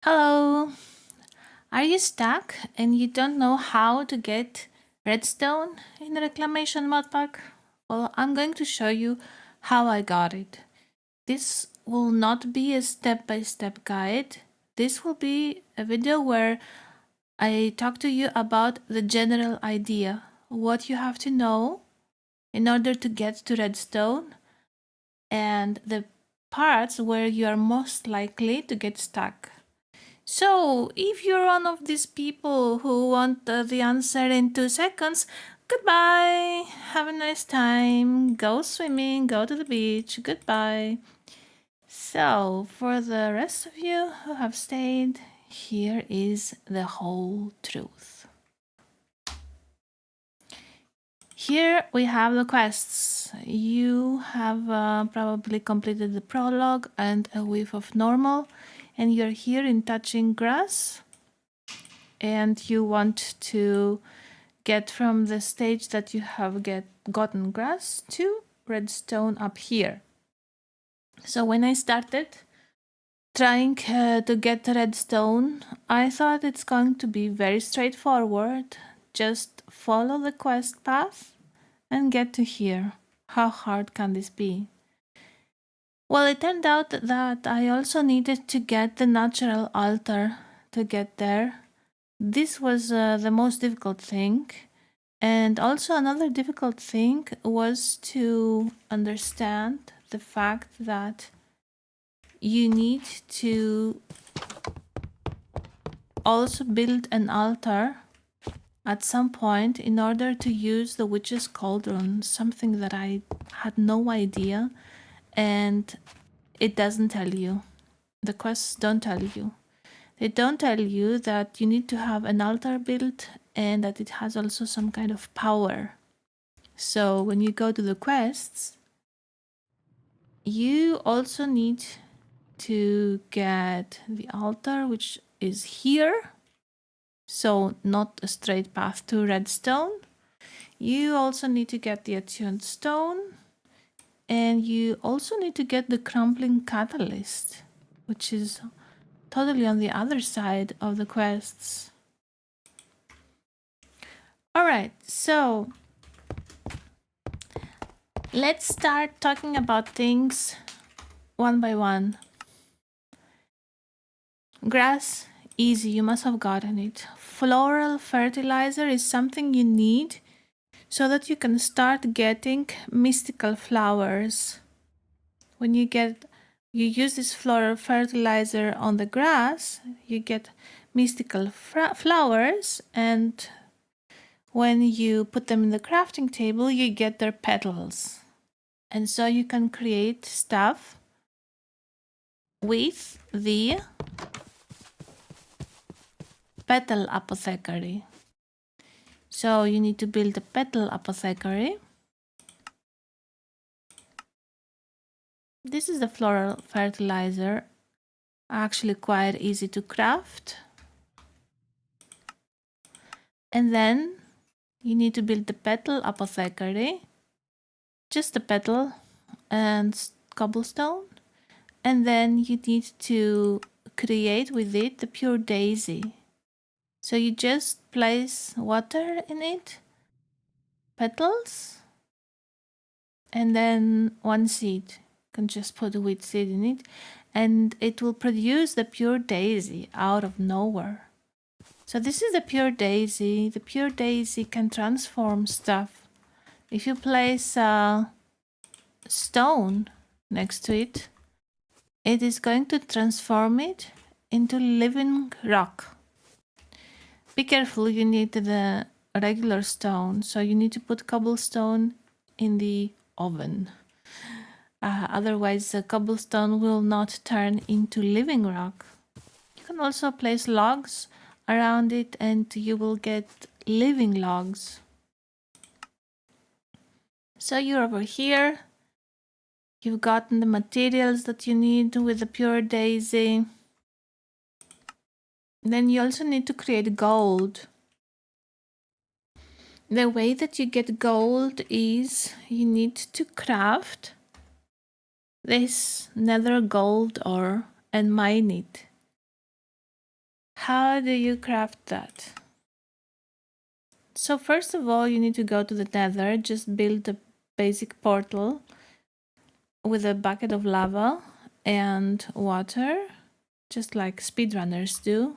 Hello! Are you stuck and you don't know how to get redstone in the Reclamation modpack? Well, I'm going to show you how I got it. This will not be a step-by-step guide. This will be a video where I talk to you about the general idea, what you have to know in order to get to redstone, and the parts where you are most likely to get stuck. So, if you're one of these people who want the answer in 2 seconds, goodbye. Have a nice time. Go swimming, go to the beach. Goodbye. So, for the rest of you who have stayed, here is the whole truth. Here we have the quests. You have probably completed the prologue and a whiff of normal, and you're here in touching grass, and you want to get from the stage that you have gotten grass to redstone up here. So when I started trying to get redstone, I thought it's going to be very straightforward. Just follow the quest path and get to here. How hard can this be? Well, it turned out that I also needed to get the natural altar to get there. This was the most difficult thing. And also another difficult thing was to understand the fact that you need to also build an altar at some point in order to use the witch's cauldron, something that I had no idea, and it doesn't tell you. The quests don't tell you. They don't tell you that you need to have an altar built and that it has also some kind of power. So when you go to the quests, you also need to get the altar, which is here. So not a straight path to redstone. You also need to get the attuned stone. And you also need to get the Crumbling Catalyst, which is totally on the other side of the quests. Alright, so let's start talking about things one by one. Grass, easy, you must have gotten it. Floral fertilizer is something you need so that you can start getting mystical flowers. When you use this floral fertilizer on the grass, you get mystical flowers, and when you put them in the crafting table, you get their petals. And so you can create stuff with the petal apothecary. So you need to build a petal apothecary. This is the floral fertilizer, actually quite easy to craft. And then you need to build the petal apothecary, just a petal and cobblestone. And then you need to create with it the pure daisy. So you just place water in it, petals, and then one seed. You can just put a wheat seed in it, and it will produce the pure daisy out of nowhere. So this is the pure daisy. The pure daisy can transform stuff. If you place a stone next to it, it is going to transform it into living rock. Be careful, you need the regular stone, so you need to put cobblestone in the oven. Otherwise, the cobblestone will not turn into living rock. You can also place logs around it and you will get living logs. So you're over here. You've gotten the materials that you need with the pure daisy. Then you also need to create gold. The way that you get gold is you need to craft this nether gold ore and mine it. How do you craft that? So first of all, you need to go to the Nether, just build a basic portal with a bucket of lava and water, just like speedrunners do.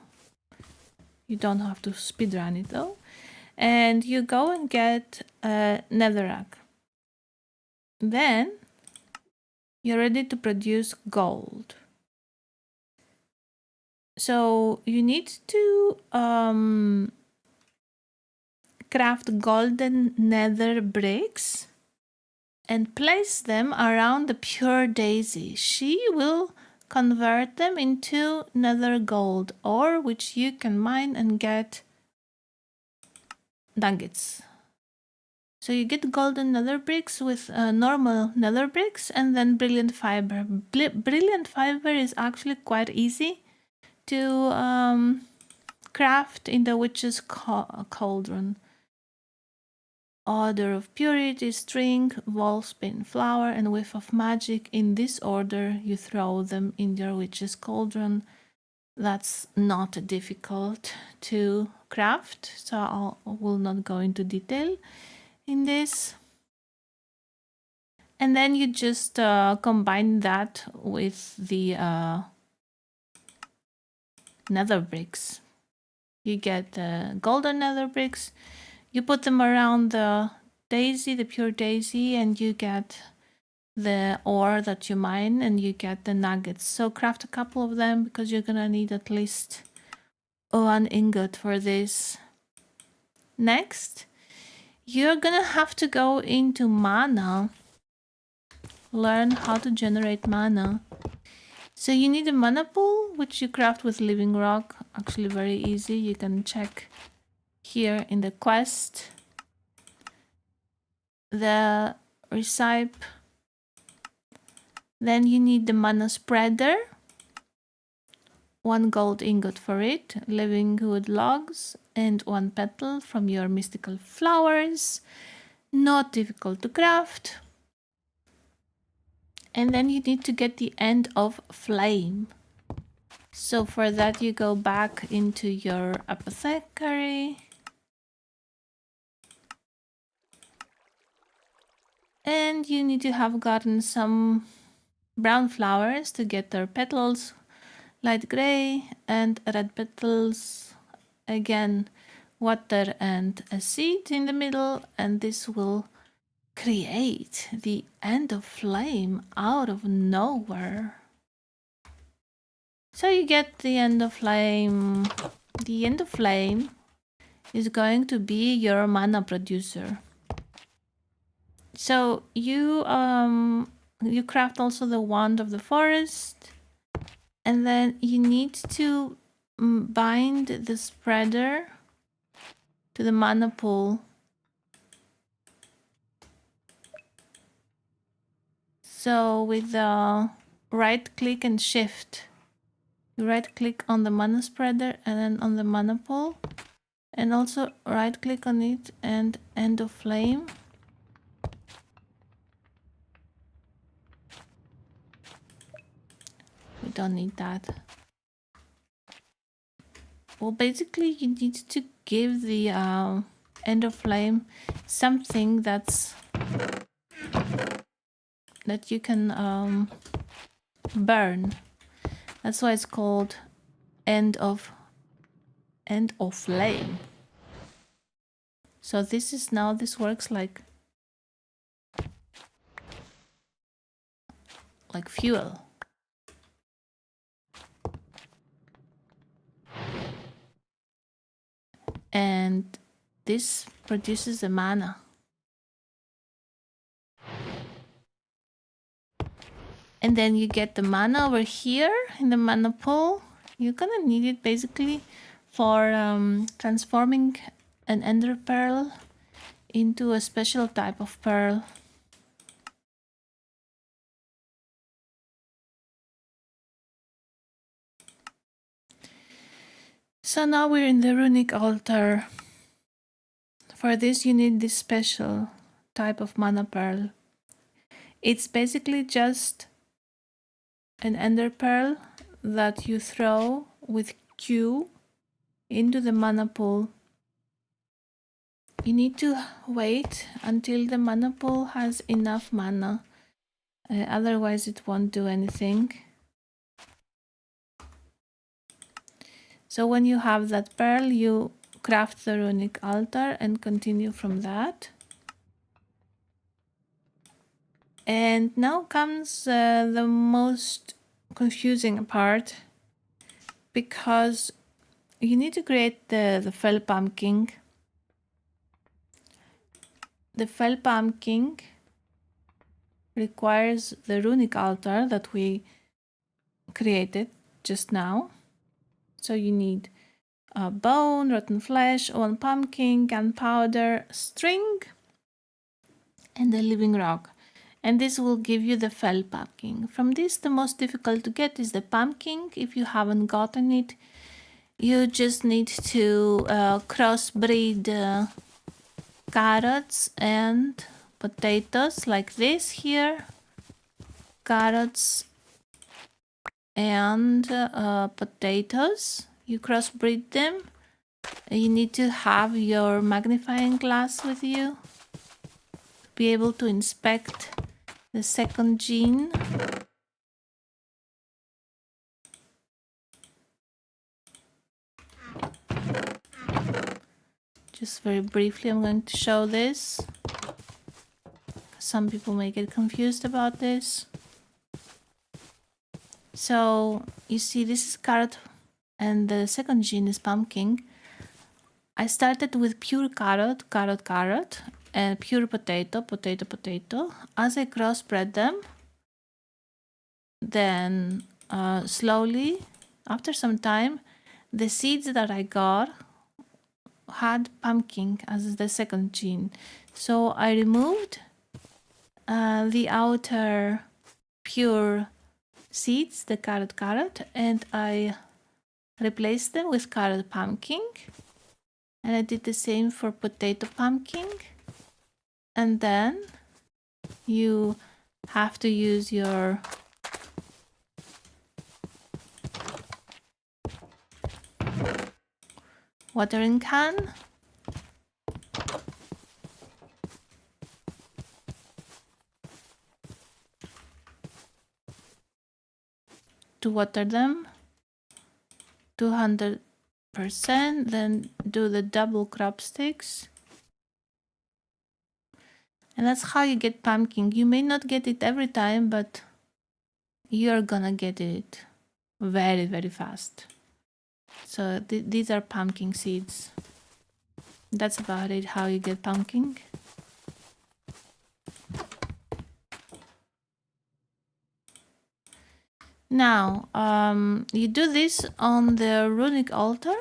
You don't have to speedrun it though. And you go and get a netherrack. Then you're ready to produce gold. So you need to craft golden nether bricks and place them around the pure daisy. She will convert them into nether gold, ore which you can mine and get nuggets. So you get golden nether bricks with normal nether bricks and then brilliant fiber. Brilliant fiber is actually quite easy to craft in the witch's cauldron. Order of purity, string, wallspin, flower, and whiff of magic. In this order, you throw them in your witch's cauldron. That's not difficult to craft, so I will not go into detail in this. And then you just combine that with the nether bricks. You get the golden nether bricks. You put them around the daisy, the pure daisy, and you get the ore that you mine and you get the nuggets. So craft a couple of them because you're gonna need at least 1 ingot for this. Next, you're gonna have to go into mana. Learn how to generate mana. So you need a mana pool, which you craft with living rock. Actually very easy. You can check here in the quest. The recipe. Then you need the mana spreader. 1 gold ingot for it, living wood logs, and 1 petal from your mystical flowers. Not difficult to craft. And then you need to get the end of flame. So for that you go back into your apothecary. And you need to have gotten some brown flowers to get their petals light gray, and red petals, again water and a seed in the middle, and this will create the end of flame out of nowhere. So you get the end of flame. The end of flame is going to be your mana producer. So you craft also the wand of the forest, and then you need to bind the spreader to the mana pool. So with the right click and shift, you right click on the mana spreader and then on the mana pool, and also right click on it and end of flame. We don't need that. Well, basically you need to give the end of flame something that you can burn. That's why it's called end of flame. So this works like fuel. And this produces the mana. And then you get the mana over here in the mana pool. You're gonna need it basically for transforming an ender pearl into a special type of pearl. So now we're in the runic altar. For this you need this special type of mana pearl. It's basically just an ender pearl that you throw with Q into the mana pool. You need to wait until the mana pool has enough mana, otherwise it won't do anything. So when you have that pearl, you craft the runic altar and continue from that. And now comes the most confusing part, because you need to create the fell pumpkin. The fell pumpkin requires the runic altar that we created just now. So you need bone, rotten flesh, one pumpkin, gunpowder, string, and a living rock. And this will give you the fell pumpkin. From this, the most difficult to get is the pumpkin. If you haven't gotten it, you just need to crossbreed carrots and potatoes like this here. Carrots and potatoes. You crossbreed them. You need to have your magnifying glass with you to be able to inspect the second gene. Just very briefly, I'm going to show this. Some people may get confused about this. So you see, this is carrot and the second gene is pumpkin. I started with pure carrot, and pure potato. As I crossbred them, then slowly, after some time, the seeds that I got had pumpkin as the second gene. So I removed the outer pure seeds, the carrot, and I replaced them with carrot pumpkin. And I did the same for potato pumpkin. And then you have to use your watering can to water them 200%, then do the double crop sticks. And that's how you get pumpkin. You may not get it every time, but you're gonna get it very, very fast. So these are pumpkin seeds. That's about it, how you get pumpkin. Now, you do this on the runic altar.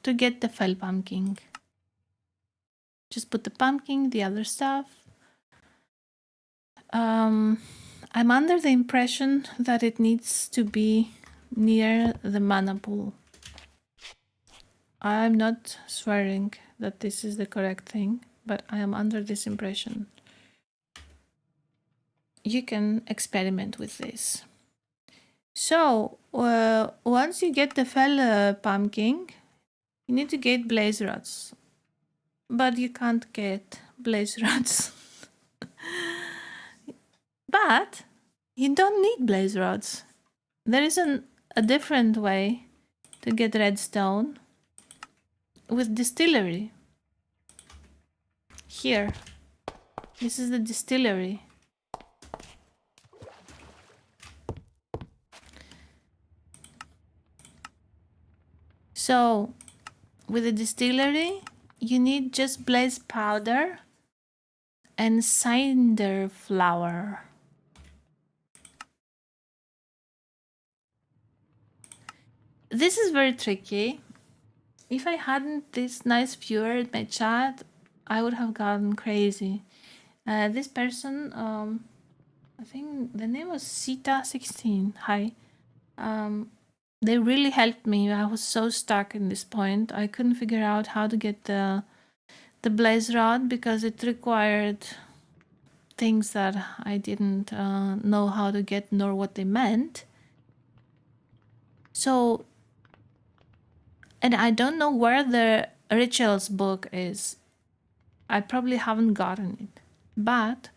To get the fell pumpkin. Just put the pumpkin, the other stuff. I'm under the impression that it needs to be near the mana pool. I'm not swearing that this is the correct thing, but I am under this impression. You can experiment with this. So, once you get the fell pumpkin, you need to get blaze rods. But you can't get blaze rods. But you don't need blaze rods. There is a different way to get redstone with distillery. Here, this is the distillery. So with the distillery, you need just blaze powder and cinder flour. This is very tricky. If I hadn't this nice viewer in my chat, I would have gone crazy. This person, I think the name was Sita16. Hi. They really helped me. I was so stuck in this point. I couldn't figure out how to get the blaze rod because it required things that I didn't know how to get nor what they meant. So, and I don't know where the rituals book is. I probably haven't gotten it. But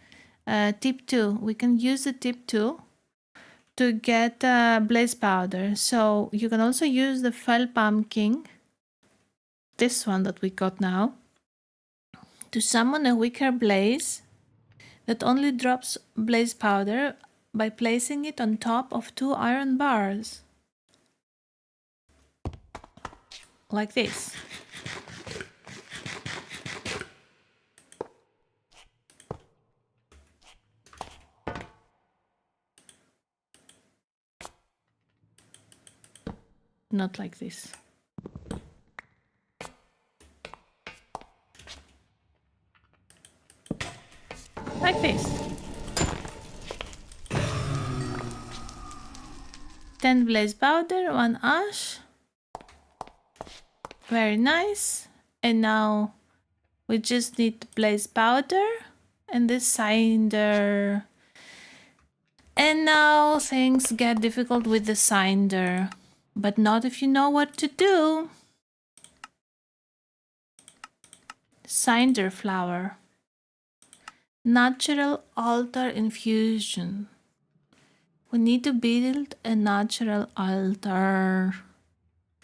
tip 2, we can use the tip 2 to get blaze powder. So you can also use the fell pumpkin, this one that we got now, to summon a weaker blaze that only drops blaze powder by placing it on top of 2 iron bars. Like this. Not like this. Like this. 10 blaze powder, 1 ash. Very nice. And now we just need blaze powder and this cinder. And now things get difficult with the cinder, but not if you know what to do. Cinder flower. Natural altar infusion. We need to build a natural altar.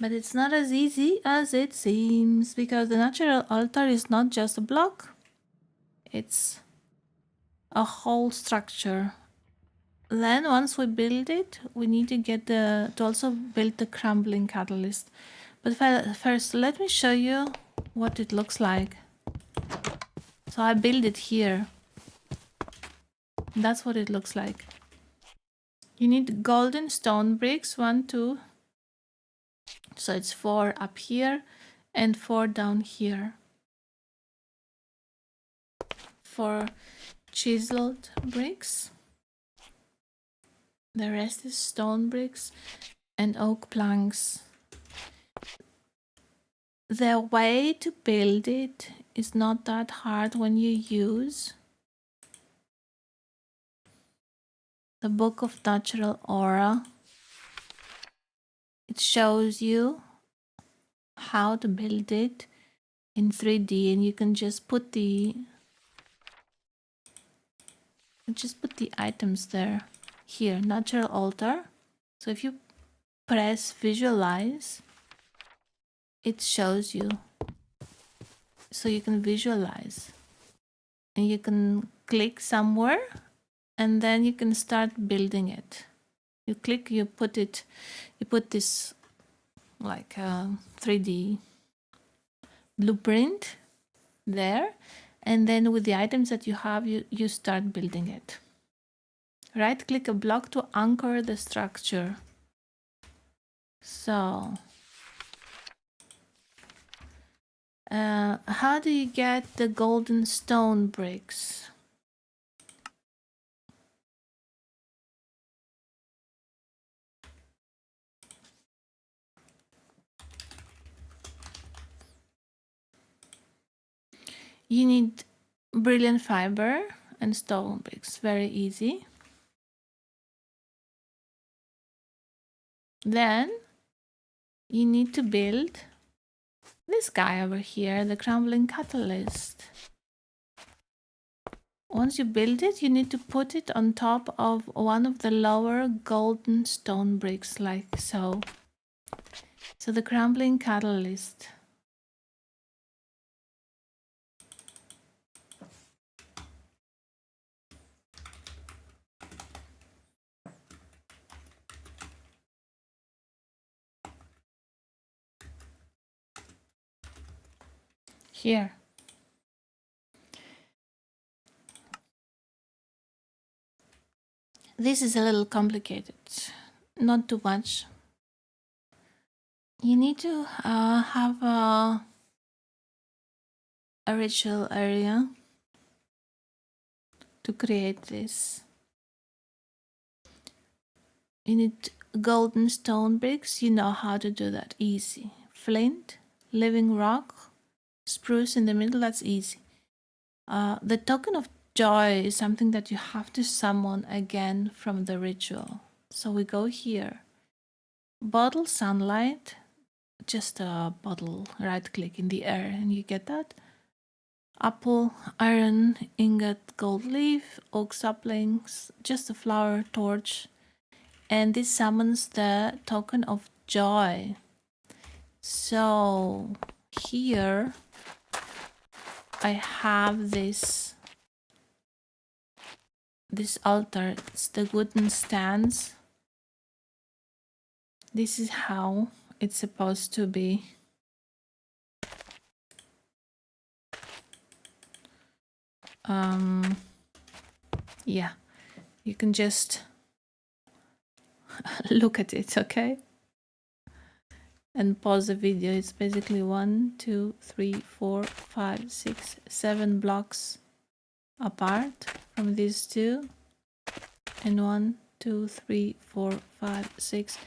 But it's not as easy as it seems, because the natural altar is not just a block. It's a whole structure. Then once we build it, we need to get to also build the Crumbling Catalyst. But first, let me show you what it looks like. So I build it here. That's what it looks like. You need golden stone bricks, 1, 2. So it's 4 up here and 4 down here. 4 chiseled bricks. The rest is stone bricks and oak planks. The way to build it is not that hard when you use the Book of Natural Aura. It shows you how to build it in 3D, and you can just put the items there. Here, natural altar. So if you press visualize, it shows you. So you can visualize. And you can click somewhere and then you can start building it. You click, you put this like a 3D blueprint there, and then with the items that you have, you start building it. Right click a block to anchor the structure. So how do you get the golden stone bricks? You need brilliant fiber and stone bricks, very easy. Then you need to build this guy over here, the Crumbling Catalyst. Once you build it, you need to put it on top of one of the lower golden stone bricks, like so. So the Crumbling Catalyst. Here. This is a little complicated, not too much. You need to have a ritual area to create this. You need golden stone bricks, you know how to do that, easy. Flint, living rock, spruce in the middle, that's easy. The token of joy is something that you have to summon again from the ritual. So we go here, bottle sunlight, just a bottle, right click in the air and you get that. Apple, iron, ingot, gold leaf, oak saplings, just a flower, torch, and this summons the token of joy. So here I have this altar. It's the wooden stands. This is how it's supposed to be. Yeah, you can just look at it, okay? And pause the video. It's basically 1, 2, 3, 4, 5, 6, 7 blocks apart from these two. And 1, 2, 3, 4, 5, 6,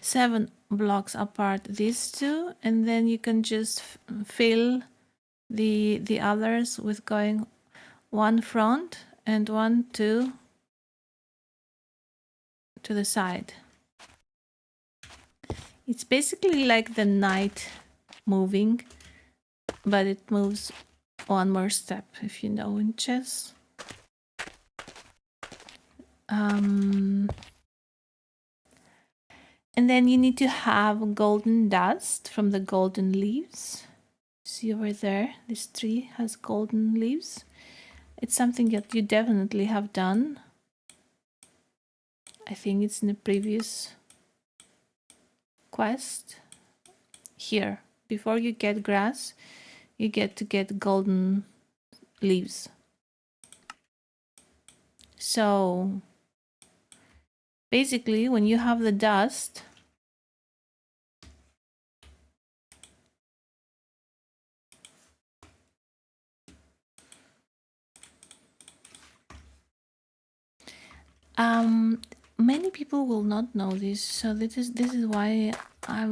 7 blocks apart these two. And then you can just fill the others with going one front and one to the side. It's basically like the knight moving, but it moves one more step, if you know in chess. And then you need to have golden dust from the golden leaves. See over there, this tree has golden leaves. It's something that you definitely have done. I think it's in the previous quest. Here, before you get grass, you get to get golden leaves. So basically, when you have the dust, many people will not know this, so this is why I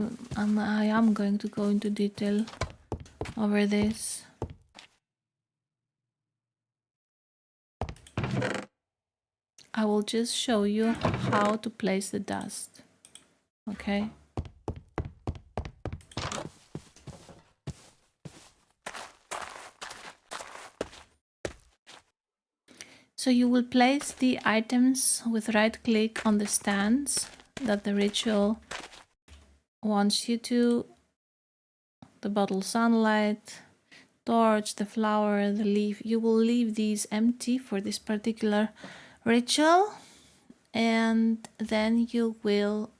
am going to go into detail over this. I will just show you how to place the dust, okay? So you will place the items with right click on the stands that the ritual wants you to. The bottle sunlight, torch, the flower, the leaf. You will leave these empty for this particular ritual, and then you will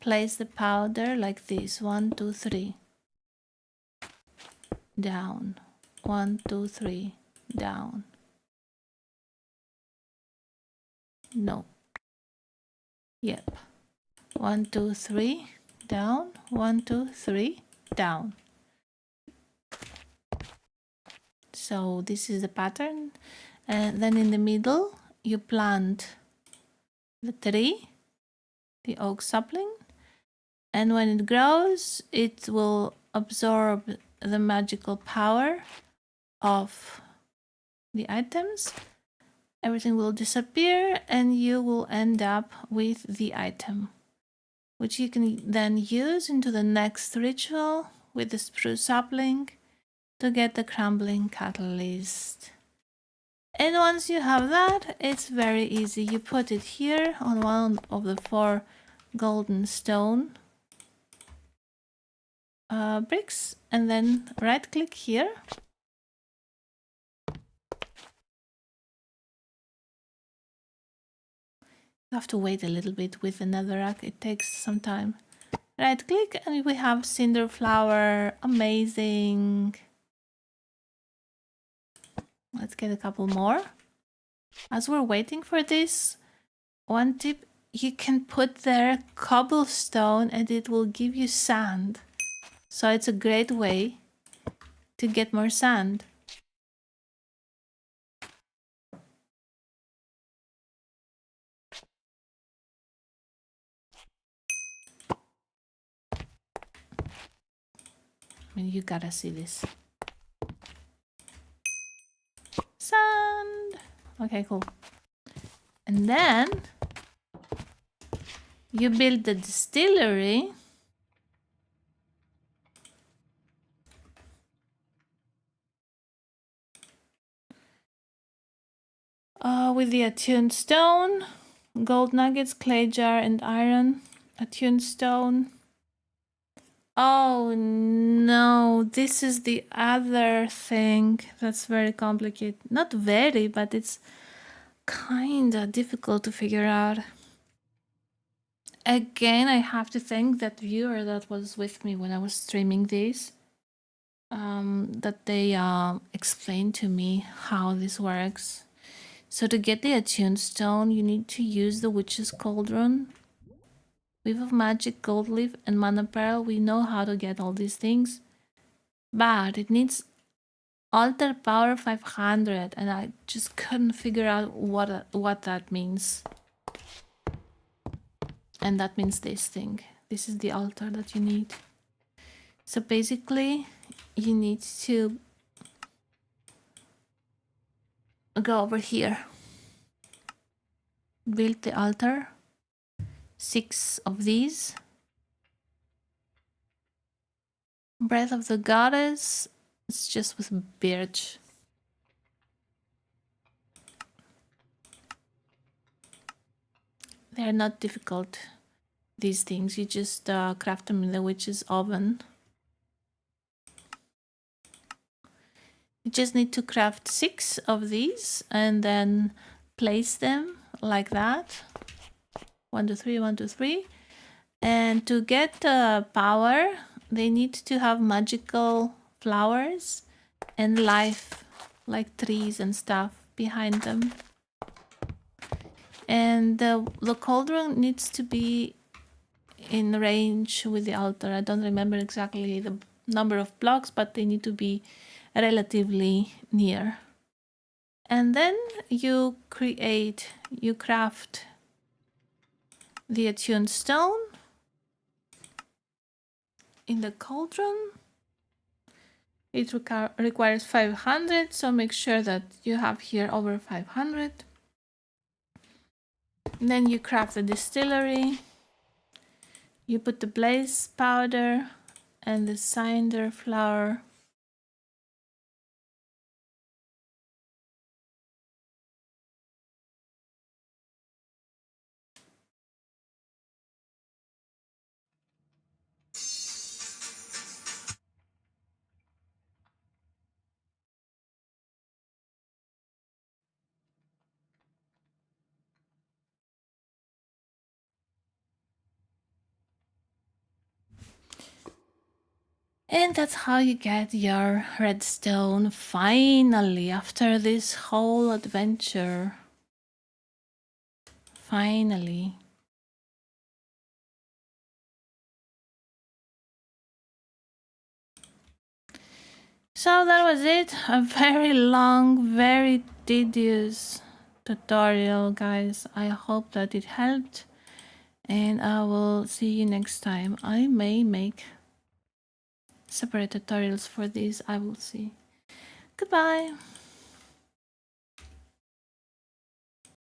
place the powder like this. 1, 2, 3. Down. 1, 2, 3. Down. No. Yep. 1, 2, 3. Down. 1, 2, 3. Down. So this is the pattern. And then in the middle, you plant the tree, the oak sapling, and when it grows, it will absorb the magical power of the items. Everything will disappear and you will end up with the item, which you can then use into the next ritual with the spruce sapling to get the Crumbling Catalyst. And once you have that, it's very easy. You put it here on one of the 4 golden stone bricks, and then right click here. You have to wait a little bit with the netherrack, it takes some time. Right click and we have cinder flower. Amazing. Let's get a couple more. As we're waiting for this, one tip, you can put there cobblestone and it will give you sand. So it's a great way to get more sand. I mean, you gotta see this. Sand! Okay, cool. And then you build the distillery. With the attuned stone, gold nuggets, clay jar, and iron. Attuned stone. Oh no, this is the other thing that's very complicated. Not very, but it's kinda difficult to figure out. Again, I have to thank that viewer that was with me when I was streaming this. That they explained to me how this works. So to get the attuned stone, you need to use the witch's cauldron, weave of magic, gold leaf, and mana pearl. We know how to get all these things, but it needs altar power 500, and I just couldn't figure out what that means. And that means this thing. This is the altar that you need. So basically, you need to go over here, build the altar, 6 of these. Breath of the Goddess, it's just with birch. They're not difficult, these things. You just craft them in the witch's oven. You just need to craft 6 of these and then place them like that. 1, 2, 3, 1, 2, 3. And to get power, they need to have magical flowers and life, like trees and stuff behind them. And the cauldron needs to be in range with the altar. I don't remember exactly the number of blocks, but they need to be relatively near. And then you craft the attuned stone in the cauldron. It requires 500, so make sure that you have here over 500. And then you craft the distillery. You put the blaze powder and the cinder flour. And that's how you get your redstone finally, after this whole adventure. Finally. So that was it. A very long, very tedious tutorial, guys. I hope that it helped. And I will see you next time. I may make separate tutorials for this. I will see. Goodbye.